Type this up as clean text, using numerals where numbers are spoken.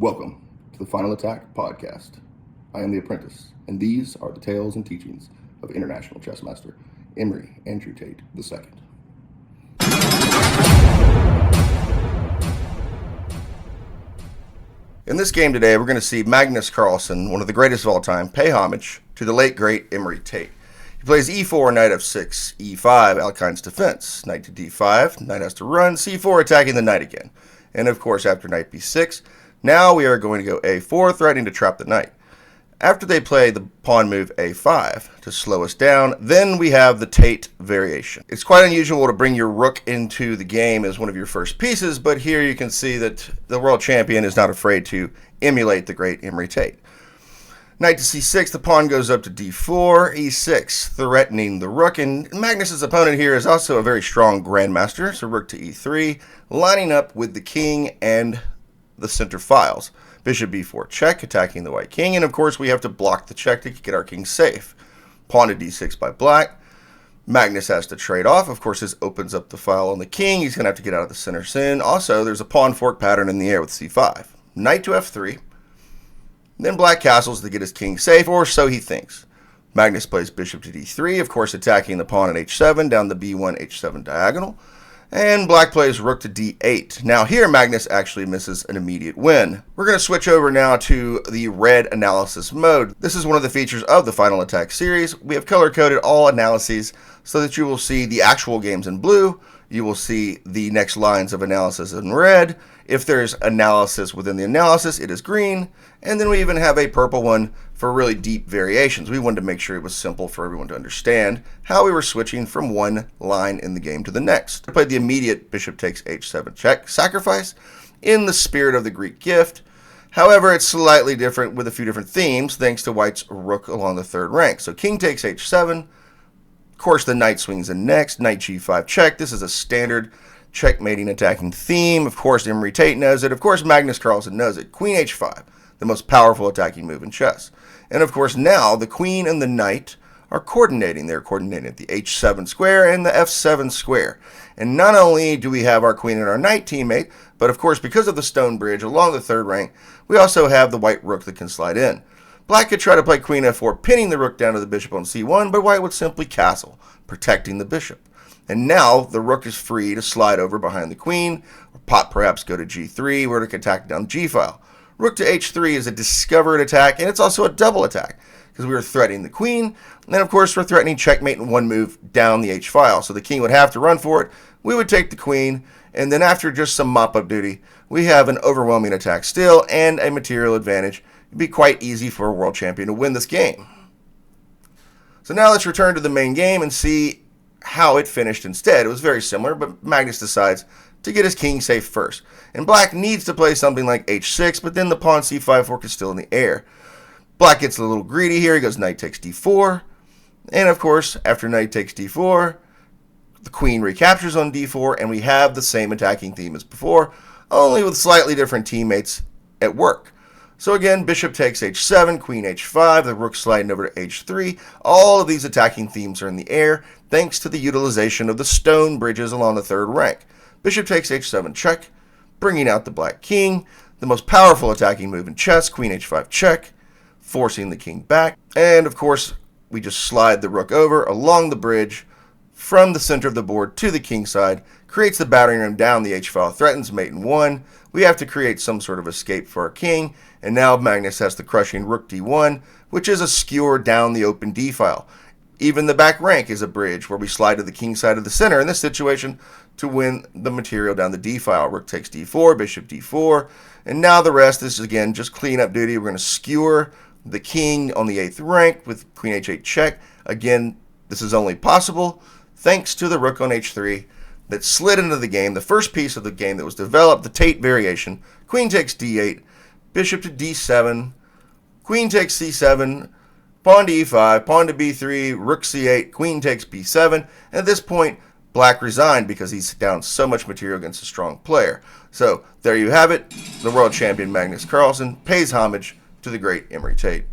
Welcome to the Final Attack Podcast. I am the apprentice, and these are the tales and teachings of International Chess Master Emery Andrew Tate II. In this game today, we're going to see Magnus Carlsen, one of the greatest of all time, pay homage to the late great Emery Tate. He plays e4, knight f6, e5, Alkine's defense, knight to d5, knight has to run, c4, attacking the knight again. And of course, after knight b6, now we are going to go a4, threatening to trap the knight. After they play the pawn move a5 to slow us down, then we have the Tate variation. It's quite unusual to bring your rook into the game as one of your first pieces, but here you can see that the world champion is not afraid to emulate the great Emery Tate. Knight to c6, the pawn goes up to d4, e6, threatening the rook, and Magnus's opponent here is also a very strong grandmaster, so rook to e3, lining up with the king and the center files. Bishop b4 check, attacking the white king, and of course we have to block the check to get our king safe. Pawn to d6 by black. Magnus has to trade off. Of course, this opens up the file on the king. He's going to have to get out of the center sin. Also, there's a pawn fork pattern in the air with c5. Knight to f3. Then black castles to get his king safe, or so he thinks. Magnus plays bishop to d3, of course attacking the pawn at h7 down the b1, h7 diagonal. And black plays rook to d8. Now here Magnus actually misses an immediate win. We're going to switch over now to the red analysis mode. This is one of the features of the Final Attack series. We have color-coded all analyses so that you will see the actual games in blue. You will see the next lines of analysis in red. If there's analysis within the analysis, it is green. And then we even have a purple one for really deep variations. We wanted to make sure it was simple for everyone to understand how we were switching from one line in the game to the next. I played the immediate bishop takes h7 check sacrifice in the spirit of the Greek gift. However, it's slightly different with a few different themes thanks to white's rook along the third rank. So king takes h7. Of course, the knight swings in next. Knight g5 check. This is a standard checkmating attacking theme. Of course, Emery Tate knows it. Of course, Magnus Carlsen knows it. Queen h5, the most powerful attacking move in chess. And of course, now the queen and the knight are coordinating. They're coordinating at the h7 square and the f7 square. And not only do we have our queen and our knight teammate, but of course, because of the stone bridge along the third rank, we also have the white rook that can slide in. Black could try to play queen f4, pinning the rook down to the bishop on c1, but white would simply castle, protecting the bishop. And now the rook is free to slide over behind the queen, or pot perhaps go to g3, where it can attack down the g-file. Rook to h3 is a discovered attack, and it's also a double attack, because we are threatening the queen, and then of course we're threatening checkmate in one move down the h-file. So the king would have to run for it, we would take the queen, and then after just some mop-up duty, we have an overwhelming attack still, and a material advantage. It'd be quite easy for a world champion to win this game. So now let's return to the main game and see how it finished instead. It was very similar, but Magnus decides to get his king safe first. And black needs to play something like h6, but then the pawn c5 fork is still in the air. Black gets a little greedy here. He goes knight takes d4. And of course, after knight takes d4, the queen recaptures on d4, and we have the same attacking theme as before, only with slightly different teammates at work. So again, bishop takes h7, queen h5, the rook sliding over to h3. All of these attacking themes are in the air, thanks to the utilization of the stone bridges along the third rank. Bishop takes h7 check, bringing out the black king, the most powerful attacking move in chess, queen h5 check, forcing the king back. And of course, we just slide the rook over along the bridge from the center of the board to the king side, creates the battering ram down the h-file, threatens mate in one. We have to create some sort of escape for our king, and now Magnus has the crushing rook d1, which is a skewer down the open d-file. Even the back rank is a bridge where we slide to the king side of the center in this situation to win the material down the d-file. Rook takes d4, bishop d4, and now the rest is again just cleanup duty. We're going to skewer the king on the 8th rank with queen h8 check. Again, this is only possible thanks to the rook on h3 that slid into the game, the first piece of the game that was developed, the Tate variation. Queen takes d8, bishop to d7, queen takes c7, pawn to e5, pawn to b3, rook c8, queen takes b7, and at this point, black resigned because he's down so much material against a strong player. So there you have it. The world champion Magnus Carlsen pays homage to the great Emery Tate.